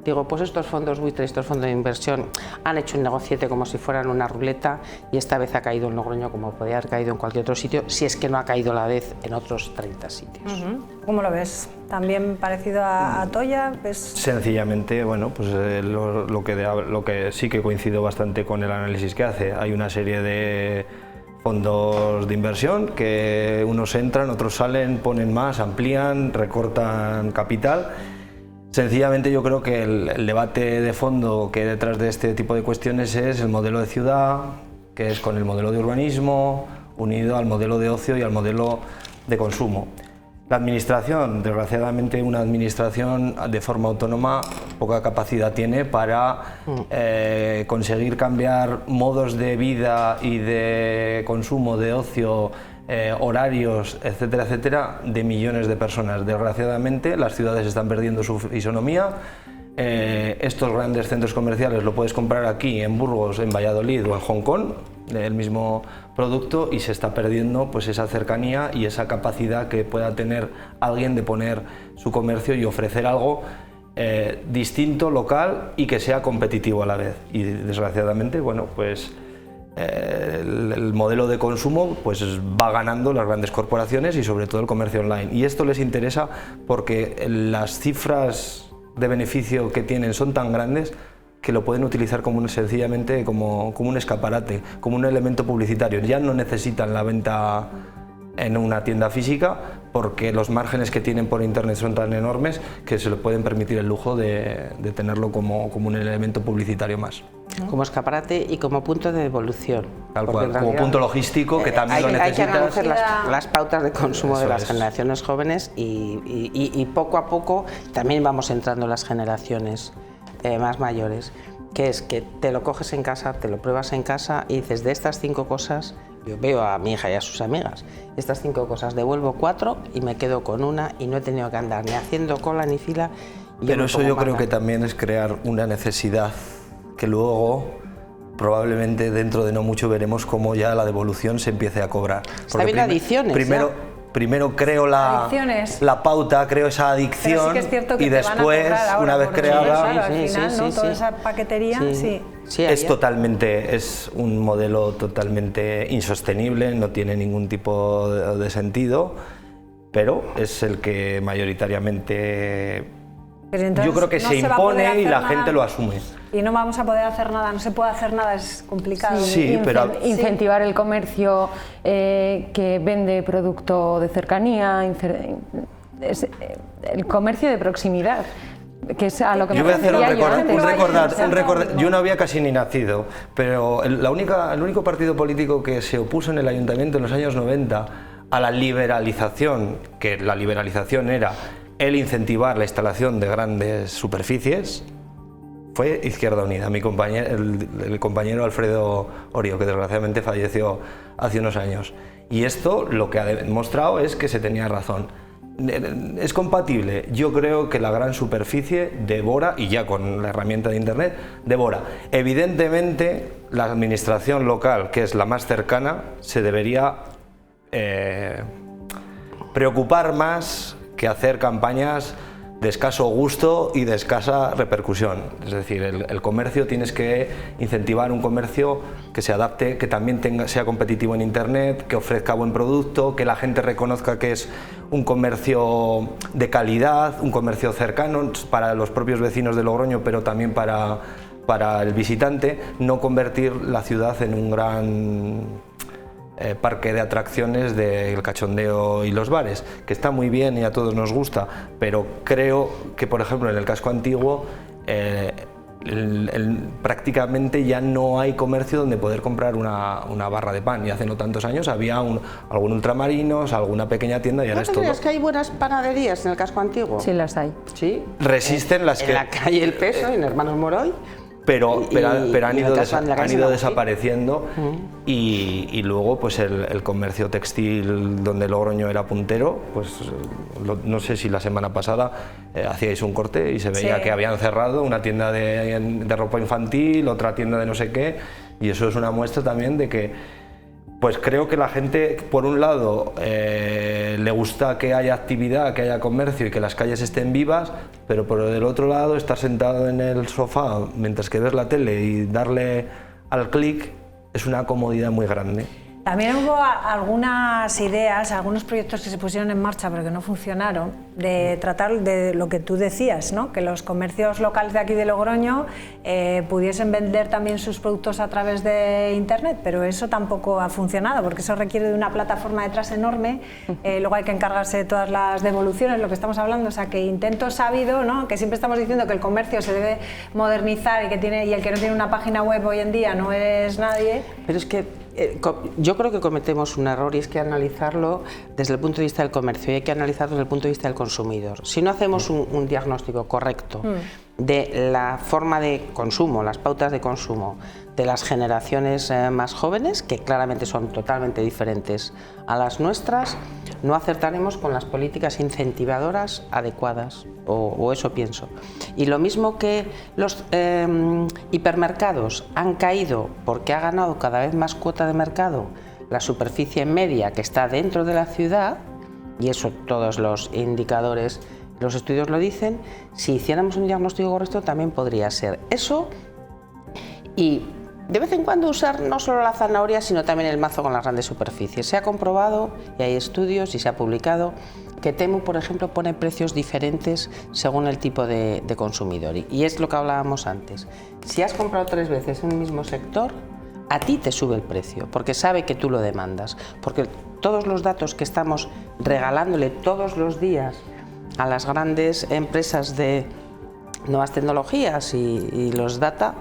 digo, pues estos fondos buitres, estos fondos de inversión han hecho un negociete como si fueran una ruleta y esta vez ha caído en Logroño como podría haber caído en cualquier otro sitio, si es que no ha caído a la vez en otros 30 sitios. ¿Cómo lo ves? ¿También parecido a Toya? Sencillamente, bueno, pues lo que sí que coincido bastante con el análisis que hace. Hay una serie de fondos de inversión que unos entran, otros salen, ponen más, amplían, recortan capital. Sencillamente yo creo que el debate de fondo que hay detrás de este tipo de cuestiones es el modelo de ciudad, que es con el modelo de urbanismo, unido al modelo de ocio y al modelo de consumo. La administración, desgraciadamente una administración de forma autónoma, poca capacidad tiene para conseguir cambiar modos de vida y de consumo, de ocio, horarios, etcétera, etcétera, de millones de personas. Desgraciadamente las ciudades están perdiendo su fisonomía. Estos grandes centros comerciales lo puedes comprar aquí en Burgos, en Valladolid o en Hong Kong, el mismo producto, y se está perdiendo pues esa cercanía y esa capacidad que pueda tener alguien de poner su comercio y ofrecer algo distinto, local y que sea competitivo a la vez. Y desgraciadamente, bueno, pues el modelo de consumo pues va ganando las grandes corporaciones y sobre todo el comercio online, y esto les interesa porque las cifras de beneficio que tienen son tan grandes que lo pueden utilizar sencillamente como un escaparate, como un elemento publicitario. Ya no necesitan la venta en una tienda física porque los márgenes que tienen por internet son tan enormes que se lo pueden permitir el lujo de tenerlo como un elemento publicitario más. Como escaparate y como punto de evolución. Tal cual, como punto logístico que también lo necesitas. Hay que conocer las pautas de consumo de las generaciones jóvenes y poco a poco también vamos entrando las generaciones más mayores, que es que te lo coges en casa, te lo pruebas en casa y dices, de estas 5 cosas, yo veo a mi hija y a sus amigas, estas 5 cosas devuelvo 4 y me quedo con una y no he tenido que andar ni haciendo cola ni fila. Pero eso yo creo que también es crear una necesidad que luego probablemente dentro de no mucho veremos cómo ya la devolución se empiece a cobrar. Está bien adicciones. Primero creo la pauta, creo esa adicción, sí que y después, una vez creada, al final, ¿no? Toda esa paquetería, es un modelo totalmente insostenible, no tiene ningún tipo de sentido, pero es el que mayoritariamente yo creo que se impone y la gente lo asume. Y no vamos a poder hacer nada, no se puede hacer nada, es complicado. Sí, pero incentivar el comercio que vende producto de cercanía, el comercio de proximidad, que es a lo que yo voy a hacer un recordar. Yo no había casi ni nacido, pero el único partido político que se opuso en el ayuntamiento en los años 90 a la liberalización, que la liberalización era el incentivar la instalación de grandes superficies, fue Izquierda Unida, mi compañero, el compañero Alfredo Orio, que desgraciadamente falleció hace unos años. Y esto lo que ha demostrado es que se tenía razón. ¿Es compatible? Yo creo que la gran superficie devora, y ya con la herramienta de internet, devora. Evidentemente, la administración local, que es la más cercana, se debería preocupar más que hacer campañas de escaso gusto y de escasa repercusión. Es decir, el comercio, tienes que incentivar un comercio que se adapte, que también sea competitivo en internet, que ofrezca buen producto, que la gente reconozca que es un comercio de calidad, un comercio cercano para los propios vecinos de Logroño, pero también para el visitante, no convertir la ciudad en un gran parque de atracciones del cachondeo y los bares, que está muy bien y a todos nos gusta, pero creo que, por ejemplo, en el casco antiguo prácticamente ya no hay comercio donde poder comprar una barra de pan, y hace no tantos años había algún Ultramarinos, alguna pequeña tienda, y ahora es todo. ¿No crees que hay buenas panaderías en el casco antiguo? Sí, las hay. ¿Sí? Resisten las que... En la calle El Peso, en Hermanos Moroy. pero han ido sí. desapareciendo y luego pues el comercio textil donde Logroño era puntero, pues no sé si la semana pasada hacíais un corte y se veía que habían cerrado una tienda de ropa infantil, otra tienda de no sé qué, y eso es una muestra también de que pues creo que la gente, por un lado, le gusta que haya actividad, que haya comercio y que las calles estén vivas, pero por el otro lado, estar sentado en el sofá mientras que ves la tele y darle al clic es una comodidad muy grande. También hubo algunas ideas, algunos proyectos que se pusieron en marcha pero que no funcionaron, de tratar de lo que tú decías, ¿no? Que los comercios locales de aquí de Logroño pudiesen vender también sus productos a través de internet, pero eso tampoco ha funcionado porque eso requiere de una plataforma detrás enorme, luego hay que encargarse de todas las devoluciones, lo que estamos hablando, o sea que intentos ha habido, ¿no? Que siempre estamos diciendo que el comercio se debe modernizar y el que no tiene una página web hoy en día no es nadie. Pero es que yo creo que cometemos un error y es que analizarlo desde el punto de vista del comercio y hay que analizarlo desde el punto de vista del consumidor. Si no hacemos un diagnóstico correcto de la forma de consumo, las pautas de consumo de las generaciones más jóvenes, que claramente son totalmente diferentes a las nuestras, no acertaremos con las políticas incentivadoras adecuadas, o eso pienso. Y lo mismo que los hipermercados han caído porque ha ganado cada vez más cuota de mercado la superficie media que está dentro de la ciudad, y eso todos los indicadores, los estudios lo dicen, si hiciéramos un diagnóstico correcto también podría ser eso, y de vez en cuando usar no solo la zanahoria sino también el mazo con las grandes superficies. Se ha comprobado, y hay estudios y se ha publicado, que Temu, por ejemplo, pone precios diferentes según el tipo de consumidor, y es lo que hablábamos antes. Si has comprado 3 veces en un mismo sector, a ti te sube el precio, porque sabe que tú lo demandas, porque todos los datos que estamos regalándole todos los días a las grandes empresas de nuevas tecnologías y los data,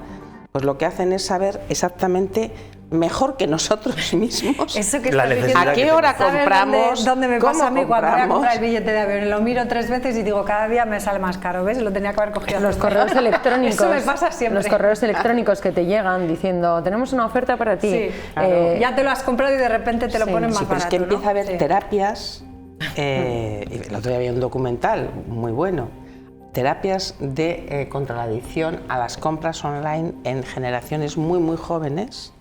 pues lo que hacen es saber exactamente mejor que nosotros mismos eso que a qué hora compramos, dónde me pasa a mí cuando voy a comprar el billete de avión, lo miro 3 veces y digo cada día me sale más caro, ¿ves? Lo tenía que haber cogido. Los correos electrónicos, eso me pasa siempre. Los correos electrónicos que te llegan diciendo tenemos una oferta para ti. Sí, claro. Ya te lo has comprado y de repente te lo ponen más pero barato. Es que empieza a haber Sí. terapias, el otro día había un documental muy bueno, terapias contra la adicción a las compras online en generaciones muy jóvenes,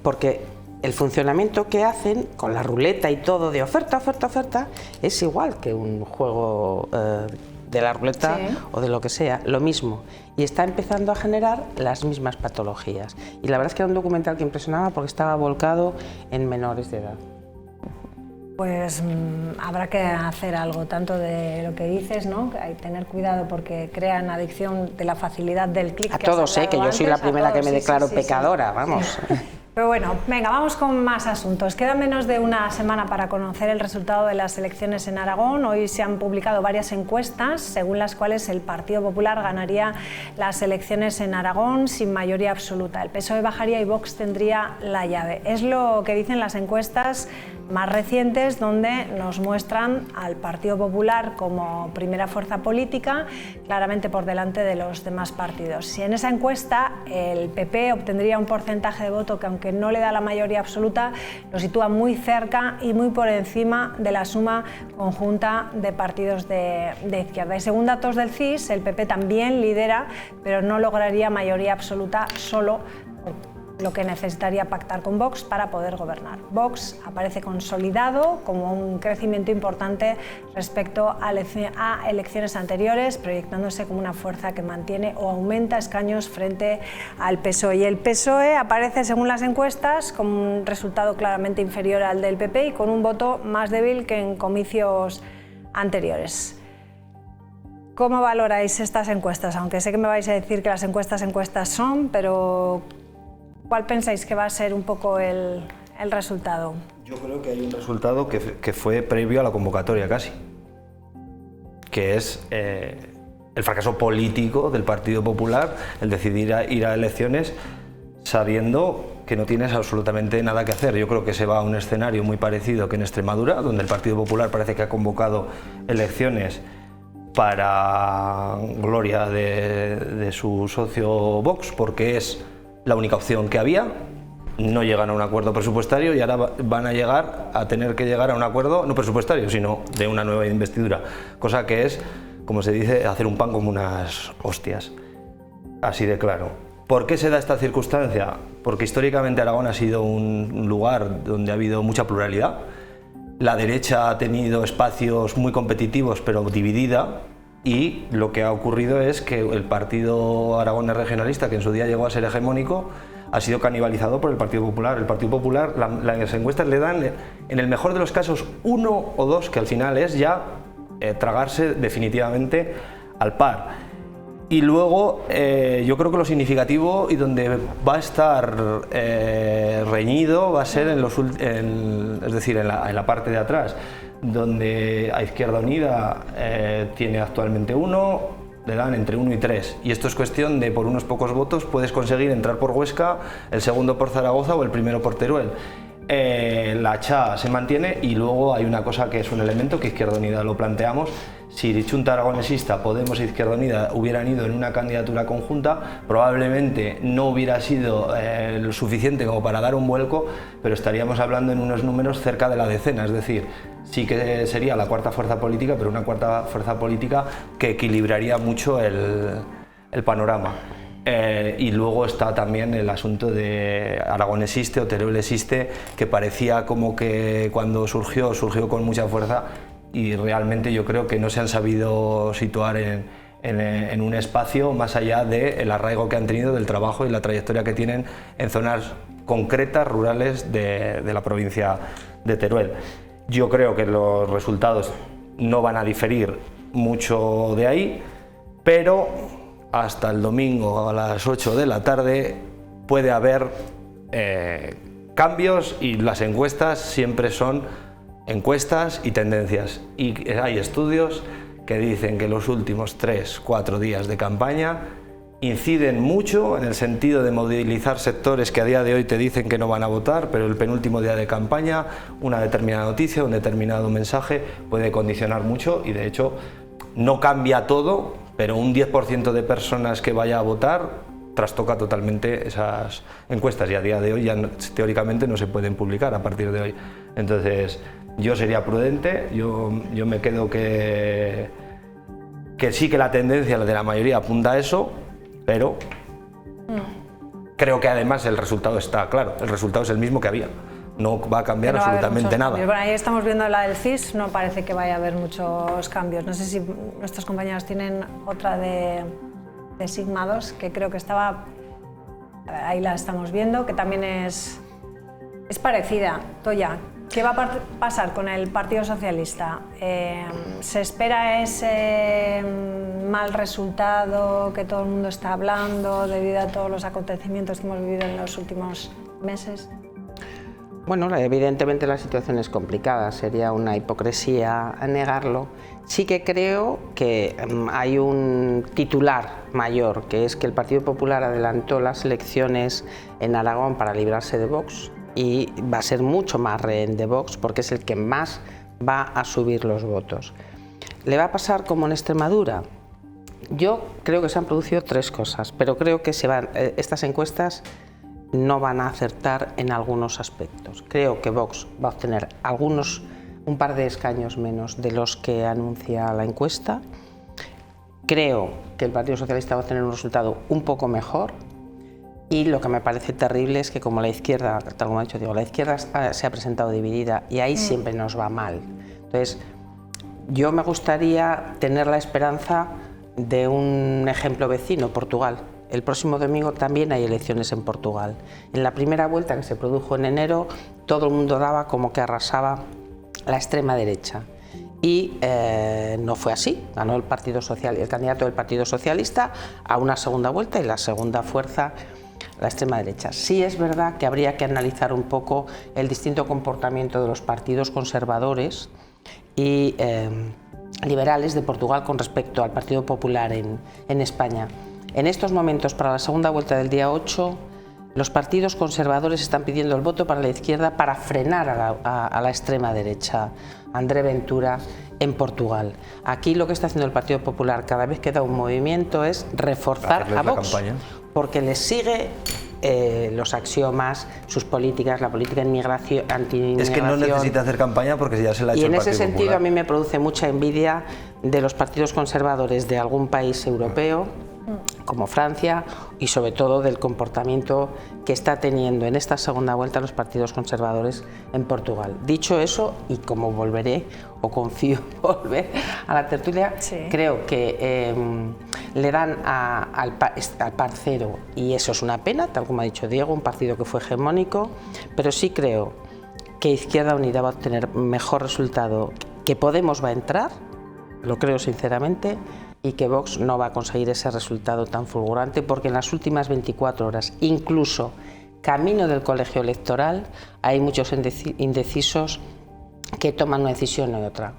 porque el funcionamiento que hacen con la ruleta y todo de oferta es igual que un juego de la ruleta o de lo que sea, lo mismo, y está empezando a generar las mismas patologías. Y la verdad es que era un documental que impresionaba porque estaba volcado en menores de edad. Pues habrá que hacer algo, tanto de lo que dices, ¿no? Hay que tener cuidado porque crean adicción de la facilidad del clic. A todos, que yo soy la primera que me declaro pecadora, vamos. Sí. Pero bueno, venga, vamos con más asuntos. Queda menos de una semana para conocer el resultado de las elecciones en Aragón. Hoy se han publicado varias encuestas, según las cuales el Partido Popular ganaría las elecciones en Aragón sin mayoría absoluta. El PSOE bajaría y Vox tendría la llave. Es lo que dicen las encuestas más recientes, donde nos muestran al Partido Popular como primera fuerza política, claramente por delante de los demás partidos. Si en esa encuesta el PP obtendría un porcentaje de voto que, aunque no le da la mayoría absoluta, lo sitúa muy cerca y muy por encima de la suma conjunta de partidos de izquierda. Y según datos del CIS, el PP también lidera, pero no lograría mayoría absoluta, solo lo que necesitaría pactar con Vox para poder gobernar. Vox aparece consolidado como un crecimiento importante respecto a elecciones anteriores, proyectándose como una fuerza que mantiene o aumenta escaños frente al PSOE. Y el PSOE aparece, según las encuestas, como un resultado claramente inferior al del PP y con un voto más débil que en comicios anteriores. ¿Cómo valoráis estas encuestas? Aunque sé que me vais a decir que las encuestas son, pero ¿cuál pensáis que va a ser un poco el resultado? Yo creo que hay un resultado que fue previo a la convocatoria casi, que es el fracaso político del Partido Popular, el decidir ir a elecciones sabiendo que no tienes absolutamente nada que hacer. Yo creo que se va a un escenario muy parecido que en Extremadura, donde el Partido Popular parece que ha convocado elecciones para gloria de su socio Vox, porque es la única opción que había. No llegan a un acuerdo presupuestario y ahora van a llegar a tener que llegar a un acuerdo no presupuestario, sino de una nueva investidura, cosa que es, como se dice, hacer un pan como unas hostias, así de claro. ¿Por qué se da esta circunstancia? Porque históricamente Aragón ha sido un lugar donde ha habido mucha pluralidad. La derecha ha tenido espacios muy competitivos, pero dividida, y lo que ha ocurrido es que el Partido Aragonés Regionalista, que en su día llegó a ser hegemónico, ha sido canibalizado por el Partido Popular. El Partido Popular, las encuestas le dan, en el mejor de los casos, 1 o 2, que al final es ya tragarse definitivamente al par. Y luego yo creo que lo significativo y donde va a estar reñido va a ser es decir, en la parte de atrás, donde a Izquierda Unida tiene actualmente 1, le dan entre 1 y 3, y esto es cuestión de por unos pocos votos puedes conseguir entrar por Huesca, el segundo por Zaragoza o el primero por Teruel. La CHA se mantiene, y luego hay una cosa que es un elemento que Izquierda Unida lo planteamos. Si Junta Aragonesista, Podemos e Izquierda Unida hubieran ido en una candidatura conjunta, probablemente no hubiera sido lo suficiente como para dar un vuelco, pero estaríamos hablando en unos números cerca de la decena, es decir, sí que sería la cuarta fuerza política, pero una cuarta fuerza política que equilibraría mucho el panorama. Y luego está también el asunto de Aragón existe o Teruel existe, que parecía como que cuando surgió con mucha fuerza, y realmente yo creo que no se han sabido situar en un espacio más allá del arraigo que han tenido, del trabajo y la trayectoria que tienen en zonas concretas, rurales de la provincia de Teruel. Yo creo que los resultados no van a diferir mucho de ahí, pero hasta el domingo a las 8 de la tarde puede haber cambios, y las encuestas siempre son encuestas y tendencias, y hay estudios que dicen que los últimos 3-4 días de campaña inciden mucho en el sentido de movilizar sectores que a día de hoy te dicen que no van a votar, pero el penúltimo día de campaña una determinada noticia, un determinado mensaje puede condicionar mucho, y de hecho no cambia todo, pero un 10% de personas que vaya a votar trastoca totalmente esas encuestas, y a día de hoy ya teóricamente no se pueden publicar a partir de hoy. Entonces yo sería prudente, yo me quedo que sí, que la tendencia de la mayoría apunta a eso, pero creo que además el resultado está claro, el resultado es el mismo que había, no va a cambiar absolutamente nada. Bueno, ahí estamos viendo la del CIS, no parece que vaya a haber muchos cambios. No sé si nuestros compañeros tienen otra de Sigma 2, que creo que estaba, ahí la estamos viendo, que también es parecida. Toya, ¿qué va a pasar con el Partido Socialista? ¿Se espera ese mal resultado que todo el mundo está hablando debido a todos los acontecimientos que hemos vivido en los últimos meses? Bueno, evidentemente la situación es complicada, sería una hipocresía negarlo. Sí que creo que hay un titular mayor, que es que el Partido Popular adelantó las elecciones en Aragón para librarse de Vox, y va a ser mucho más rehén de Vox porque es el que más va a subir los votos. ¿Le va a pasar como en Extremadura? Yo creo que se han producido 3 cosas, pero creo que estas encuestas no van a acertar en algunos aspectos. Creo que Vox va a obtener un par de escaños menos de los que anuncia la encuesta. Creo que el Partido Socialista va a tener un resultado un poco mejor, y lo que me parece terrible es que, como la izquierda, tal como ha dicho Diego, la izquierda se ha presentado dividida, y ahí siempre nos va mal. Entonces, yo me gustaría tener la esperanza de un ejemplo vecino, Portugal. El próximo domingo también hay elecciones en Portugal. En la primera vuelta, que se produjo en enero, todo el mundo daba como que arrasaba la extrema derecha, y no fue así. Ganó el candidato del Partido Socialista a una segunda vuelta, y la segunda fuerza la extrema derecha. Sí es verdad que habría que analizar un poco el distinto comportamiento de los partidos conservadores y liberales de Portugal con respecto al Partido Popular en España. En estos momentos, para la segunda vuelta del día 8, Los partidos conservadores están pidiendo el voto para la izquierda para frenar a la extrema derecha. André Ventura en Portugal. Aquí lo que está haciendo el Partido Popular cada vez que da un movimiento es reforzar a Vox, porque les sigue los axiomas, sus políticas, la política anti-inmigración. Es que no necesita hacer campaña porque ya se la ha hecho el Partido Popular. Y en ese sentido a mí me produce mucha envidia de los partidos conservadores de algún país europeo, como Francia, y sobre todo del comportamiento que está teniendo en esta segunda vuelta los partidos conservadores en Portugal. Dicho eso, y como volveré, o confío en volver a la tertulia, creo que le dan al parcero, y eso es una pena, tal como ha dicho Diego, un partido que fue hegemónico, pero sí creo que Izquierda Unida va a obtener mejor resultado, que Podemos va a entrar, lo creo sinceramente, y que Vox no va a conseguir ese resultado tan fulgurante, porque en las últimas 24 horas, incluso camino del colegio electoral, hay muchos indecisos que toman una decisión y otra.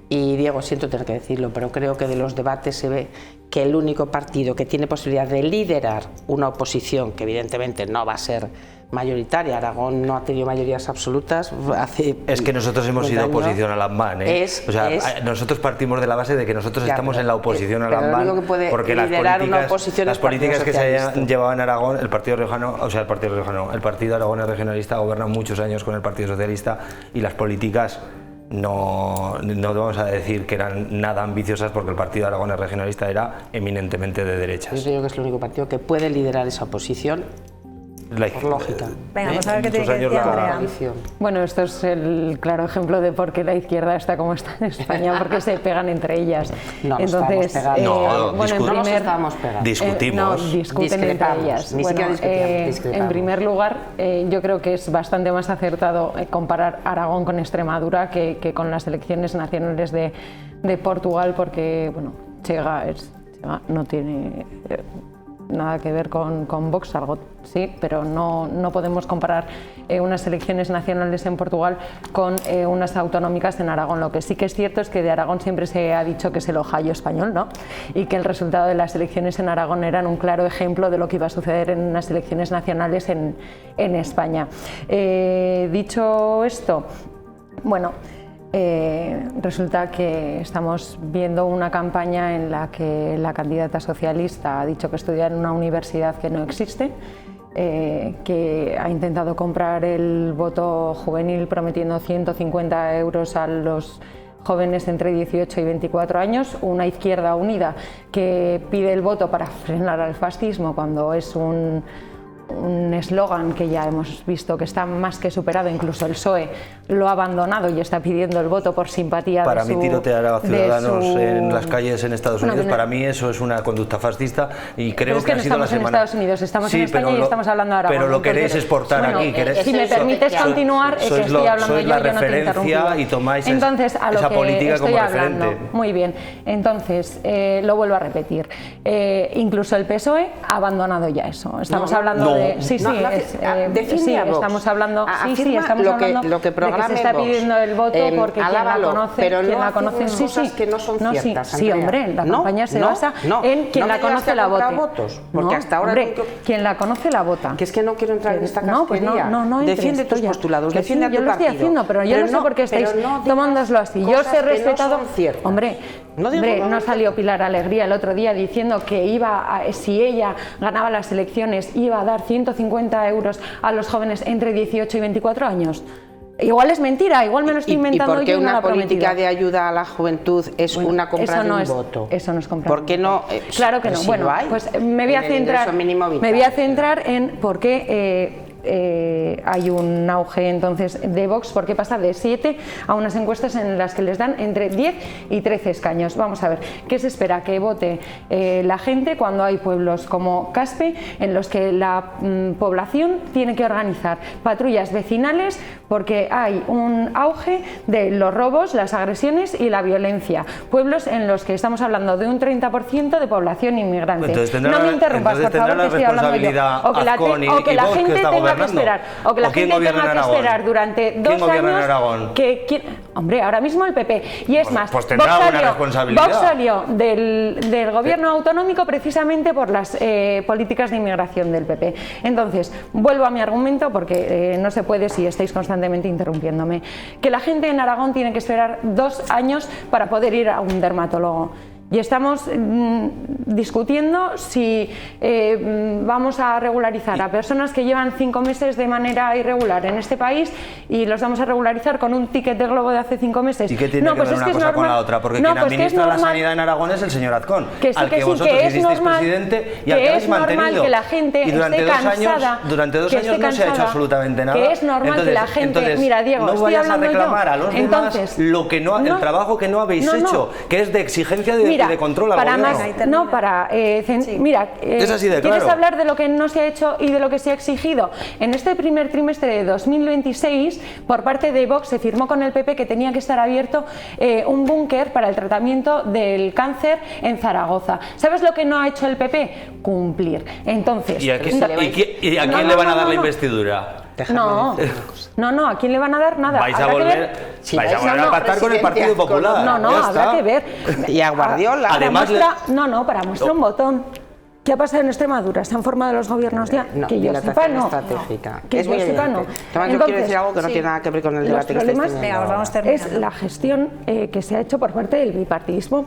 Y Diego, siento tener que decirlo, pero creo que de los debates se ve que el único partido que tiene posibilidad de liderar una oposición, que evidentemente no va a ser mayoritaria, Aragón no ha tenido mayorías absolutas hace... Es que nosotros hemos sido oposición a Landman, nosotros partimos de la base de que nosotros estamos en la oposición a Landman, porque las políticas que se han llevado en Aragón, el Partido Aragonés Regionalista gobierna muchos años con el Partido Socialista, y las políticas no vamos a decir que eran nada ambiciosas, porque el Partido Aragonés Regionalista era eminentemente de derechas. Yo creo que es el único partido que puede liderar esa oposición. Por lógica. Venga, vamos a ver qué tiene que decir Andrea. Bueno, esto es el claro ejemplo de por qué la izquierda está como está en España, porque se pegan entre ellas. No, entonces, discutimos. Discuten entre ellas. En primer lugar, yo creo que es bastante más acertado comparar Aragón con Extremadura que con las elecciones nacionales de Portugal, porque Chega no tiene nada que ver con Vox, algo sí, pero no podemos comparar unas elecciones nacionales en Portugal con unas autonómicas en Aragón. Lo que sí que es cierto es que de Aragón siempre se ha dicho que es el Ohio español, ¿no? Y que el resultado de las elecciones en Aragón eran un claro ejemplo de lo que iba a suceder en unas elecciones nacionales en España. Dicho esto, resulta que estamos viendo una campaña en la que la candidata socialista ha dicho que estudia en una universidad que no existe, que ha intentado comprar el voto juvenil prometiendo 150 euros a los jóvenes entre 18 y 24 años, una Izquierda Unida que pide el voto para frenar al fascismo cuando es un eslogan que ya hemos visto que está más que superado, incluso el PSOE lo ha abandonado y está pidiendo el voto por simpatía para mí tirotear a ciudadanos en las calles en Estados Unidos, para mí eso es una conducta fascista, y creo que ha sido la semana... Estamos en Estados Unidos, estamos en España y estamos hablando de Aragón. Pero lo queréis exportar aquí. Si me permites continuar, que estoy hablando yo no te interrumpo. Y tomáis entonces, a lo esa que política estoy como hablando. referente. Muy bien, entonces lo vuelvo a repetir. Incluso el PSOE ha abandonado ya eso. Estamos hablando de... estamos hablando lo que de que se está pidiendo el voto porque quien la conoce, pero quien la conoce cosas que no son ciertas. Sí, hombre, la campaña se basa en quien la conoce la vote. Porque hasta ahora quien la conoce la vota. Que es que no quiero entrar en esta casquería. Defiende tus postulados, defiende a tu partido. Yo lo estoy haciendo, pero yo no sé por qué estáis tomándoslo así. Yo os he respetado. Hombre, no salió Pilar Alegría el otro día diciendo que si ella ganaba las elecciones iba a dar 150 euros a los jóvenes entre 18 y 24 años. Igual es mentira, igual me lo estoy inventando yo. ¿Y por qué una política de ayuda a la juventud es una compra de un voto? Eso no es comprar. ¿Por qué no? Claro que no. Bueno, pues me voy a centrar en por qué hay un auge entonces de Vox, porque pasa de 7 a unas encuestas en las que les dan entre 10 y 13 escaños. Vamos a ver, ¿qué se espera que vote la gente cuando hay pueblos como Caspe en los que la población tiene que organizar patrullas vecinales porque hay un auge de los robos, las agresiones y la violencia? Pueblos en los que estamos hablando de un 30% de población inmigrante. No me interrumpas, por favor, que estoy hablando yo. O que la gente tenga gobernando? esperar, o que la gente tenga que esperar durante 2 años. ¿Quién gobierna en Aragón? Hombre, ahora mismo el PP. Y es más, pues tendrá una responsabilidad. Vox salió del gobierno autonómico precisamente por las políticas de inmigración del PP. Entonces, vuelvo a mi argumento porque no se puede si estáis constantemente interrumpiéndome. Que la gente en Aragón tiene que esperar 2 años para poder ir a un dermatólogo. Y estamos discutiendo si vamos a regularizar a personas que llevan 5 meses de manera irregular en este país y los vamos a regularizar con un ticket de globo de hace 5 meses. ¿Y qué tiene que ver una cosa con la otra? Porque quien administra la sanidad en Aragón es el señor Azcón, al que vosotros hicisteis presidente y al que habéis mantenido. Que la gente y durante esté cansada, durante 2 años no se ha hecho absolutamente nada. Que es normal que la gente... Mira, Diego, no vayas a reclamar a los demás el trabajo que no habéis hecho, que es de exigencia de control al gobierno. Mira, es así de claro. ¿Quieres hablar de lo que no se ha hecho y de lo que se ha exigido? En este primer trimestre de 2026, por parte de Vox, se firmó con el PP que tenía que estar abierto un búnker para el tratamiento del cáncer en Zaragoza. ¿Sabes lo que no ha hecho el PP? Cumplir. Entonces, ¿Y a quién le van a dar la investidura? No, ¿a quién le van a dar nada? Vais a volver a pactar con el Partido Popular. No, habrá que ver. Y a Guardiola. Además, para muestra un botón. ¿Qué ha pasado en Extremadura? ¿Se han formado los gobiernos ya? No, que yo sepa, no. Estratégica. Que es yo sepa, no. Yo quiero decir algo que no tiene nada que ver con el debate que estáis teniendo. Es la gestión que se ha hecho por parte del bipartidismo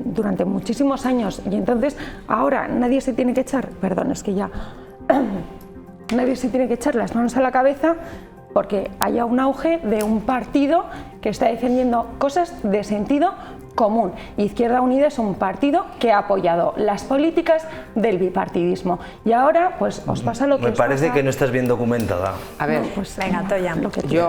durante muchísimos años. Y entonces, ahora nadie se tiene que echar, perdón, es que ya... Nadie se tiene que echar las manos a la cabeza porque haya un auge de un partido que está defendiendo cosas de sentido común. Izquierda Unida es un partido que ha apoyado las políticas del bipartidismo. Y ahora, pues, os pasa lo que me parece que no estás bien documentada. A ver, pues venga, Toya.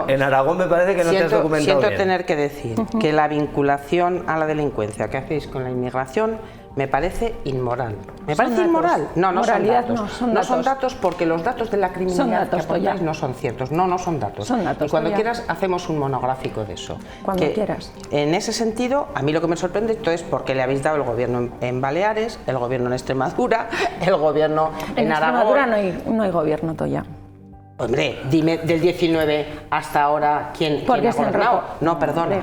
En Aragón me parece que no te has documentado Siento bien. tener que decir que la vinculación a la delincuencia que hacéis con la inmigración me parece inmoral. ¿Me parece inmoral? No, no son datos. No son datos porque los datos de la criminalidad que aportáis no son ciertos. No son datos. Son datos. Y cuando quieras hacemos un monográfico de eso. Cuando quieras. En ese sentido, a mí lo que me sorprende esto es porque le habéis dado el gobierno en Baleares, el gobierno en Extremadura, el gobierno en Aragón. En Extremadura no hay gobierno, Toya. Hombre, dime del 19 hasta ahora quién ha gobernado. No, perdona.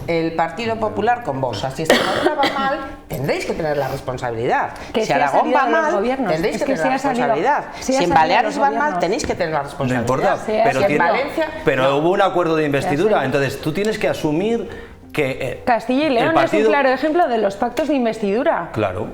El Partido Popular con vos. Si Extremadura va mal, tendréis que tener la responsabilidad. Si Aragón va mal, tendréis que tener la responsabilidad. Si en Baleares va mal, tenéis que tener la responsabilidad. No importa, pero hubo un acuerdo de investidura, entonces tú tienes que asumir que Castilla y León es un claro ejemplo de los pactos de investidura. Claro,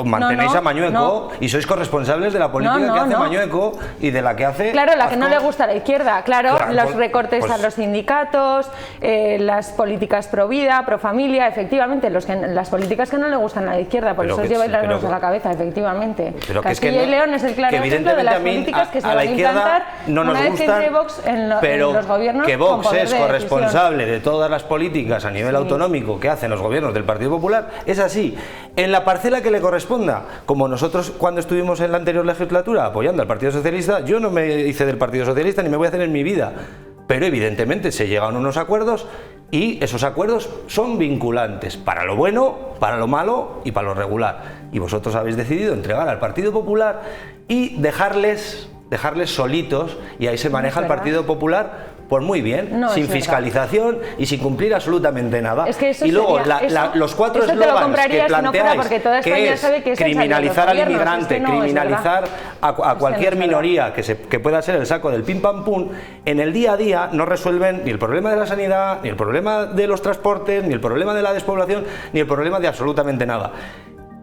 mantenéis a Mañueco y sois corresponsables de la política que hace Mañueco y de la que hace... Claro, la que no le gusta a la izquierda, los recortes a los sindicatos, las políticas pro vida, pro familia, efectivamente, las políticas que no le gustan a la izquierda, por eso os lleváis las manos a la cabeza, efectivamente. Castilla y León es el claro ejemplo de las políticas que se van a implantar una vez que entre Vox en los gobiernos. Que Vox es corresponsable de todas las políticas a nivel autonómico que hacen los gobiernos del Partido Popular, es así. En la parcela que le corresponda, como nosotros cuando estuvimos en la anterior legislatura apoyando al Partido Socialista, yo no me hice del Partido Socialista ni me voy a hacer en mi vida, pero evidentemente se llegan a unos acuerdos y esos acuerdos son vinculantes para lo bueno, para lo malo y para lo regular. Y vosotros habéis decidido entregar al Partido Popular y dejarles solitos, y ahí se maneja el Partido Popular pues muy bien, sin fiscalización y sin cumplir absolutamente nada. Y luego los 4 eslogans que planteáis, que es criminalizar al inmigrante, criminalizar a cualquier minoría que pueda ser el saco del pim pam pum, en el día a día no resuelven ni el problema de la sanidad, ni el problema de los transportes, ni el problema de la despoblación, ni el problema de absolutamente nada.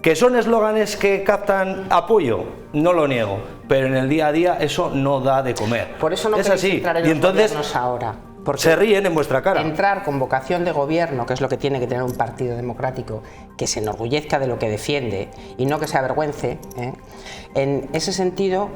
¿Que son eslóganes que captan apoyo? No lo niego, pero en el día a día eso no da de comer. Por eso no queréis entrar en los gobiernos ahora. Porque se ríen en vuestra cara. Entrar con vocación de gobierno, que es lo que tiene que tener un partido democrático, que se enorgullezca de lo que defiende y no que se avergüence, en ese sentido,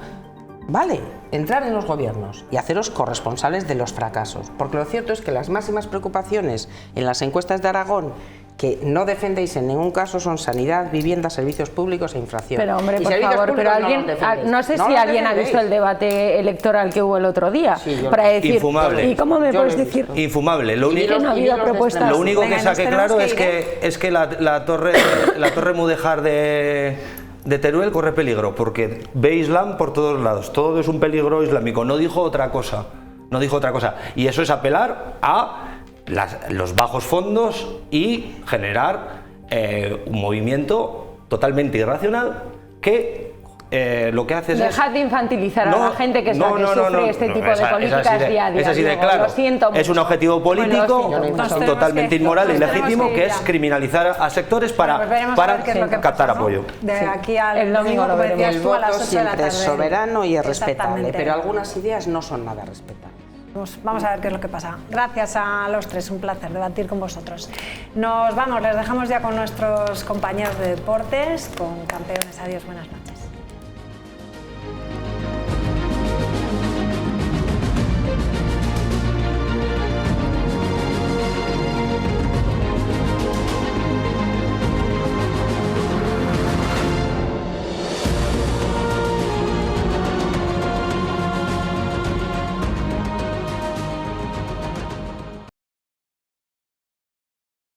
vale, entrar en los gobiernos y haceros corresponsables de los fracasos. Porque lo cierto es que las máximas preocupaciones en las encuestas de Aragón que no defendéis en ningún caso son sanidad, vivienda, servicios públicos e inflación. Pero hombre, por favor, pero alguien, no sé si alguien ha visto el debate electoral que hubo el otro día para decir, infumable. ¿y cómo me puedes decir? Infumable. Lo único que saqué claro es que la torre Mudéjar de de Teruel corre peligro, porque ve Islam por todos lados, todo es un peligro islámico, no dijo otra cosa, y eso es apelar a los bajos fondos y generar un movimiento totalmente irracional que lo que hace es... Dejad de infantilizar a la gente que es la que sufre este tipo de políticas día a día. Es así de claro. Lo siento mucho. Es un objetivo político totalmente inmoral e ilegítimo, que es criminalizar a sectores para captar apoyo. De aquí al domingo, como decías tú, a las 8 de la tarde. Siempre es soberano y es respetable, pero algunas ideas no son nada respetables. Vamos a ver qué es lo que pasa. Gracias a los tres, un placer debatir con vosotros. Nos vamos, les dejamos ya con nuestros compañeros de deportes, con campeones. Adiós, buenas noches.